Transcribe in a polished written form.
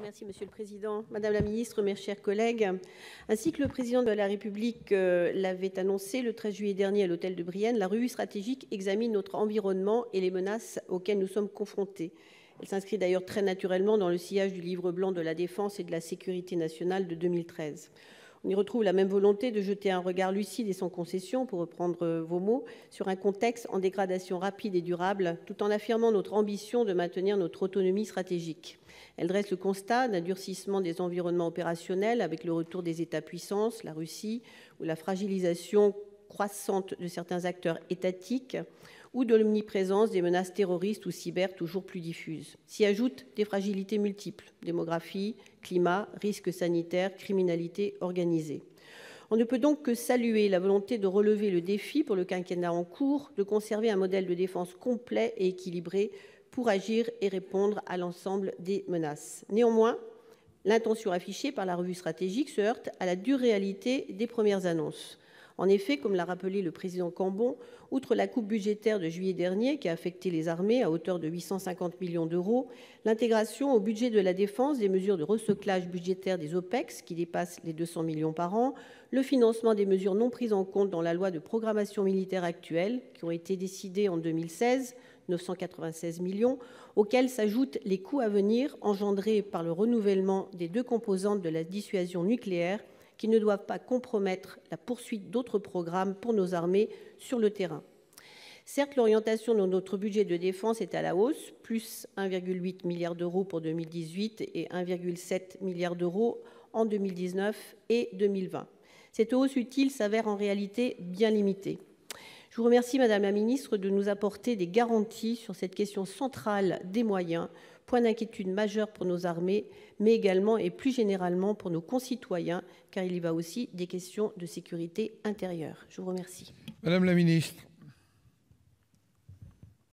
Merci, Monsieur le Président. Madame la Ministre, mes chers collègues, ainsi que le Président de la République l'avait annoncé le 13 juillet dernier à l'hôtel de Brienne, la revue stratégique examine notre environnement et les menaces auxquelles nous sommes confrontés. Elle s'inscrit d'ailleurs très naturellement dans le sillage du livre blanc de la défense et de la sécurité nationale de 2013. On y retrouve la même volonté de jeter un regard lucide et sans concession, pour reprendre vos mots, sur un contexte en dégradation rapide et durable, tout en affirmant notre ambition de maintenir notre autonomie stratégique. Elle dresse le constat d'un durcissement des environnements opérationnels avec le retour des États-puissances, la Russie, ou la fragilisation croissante de certains acteurs étatiques, ou de l'omniprésence des menaces terroristes ou cyber toujours plus diffuses. S'y ajoutent des fragilités multiples, démographie, climat, risques sanitaires, criminalité organisée. On ne peut donc que saluer la volonté de relever le défi pour le quinquennat en cours, de conserver un modèle de défense complet et équilibré pour agir et répondre à l'ensemble des menaces. Néanmoins, l'intention affichée par la revue stratégique se heurte à la dure réalité des premières annonces. En effet, comme l'a rappelé le président Cambon, outre la coupe budgétaire de juillet dernier qui a affecté les armées à hauteur de 850 millions d'euros, l'intégration au budget de la défense des mesures de recyclage budgétaire des OPEX qui dépassent les 200 millions par an, le financement des mesures non prises en compte dans la loi de programmation militaire actuelle qui ont été décidées en 2016, 996 millions, auxquels s'ajoutent les coûts à venir engendrés par le renouvellement des deux composantes de la dissuasion nucléaire qui ne doivent pas compromettre la poursuite d'autres programmes pour nos armées sur le terrain. Certes, l'orientation de notre budget de défense est à la hausse, plus 1,8 milliard d'euros pour 2018 et 1,7 milliard d'euros en 2019 et 2020. Cette hausse utile s'avère en réalité bien limitée. Je vous remercie, Madame la Ministre, de nous apporter des garanties sur cette question centrale des moyens, point d'inquiétude majeur pour nos armées, mais également et plus généralement pour nos concitoyens, car il y va aussi des questions de sécurité intérieure. Je vous remercie. Madame la Ministre.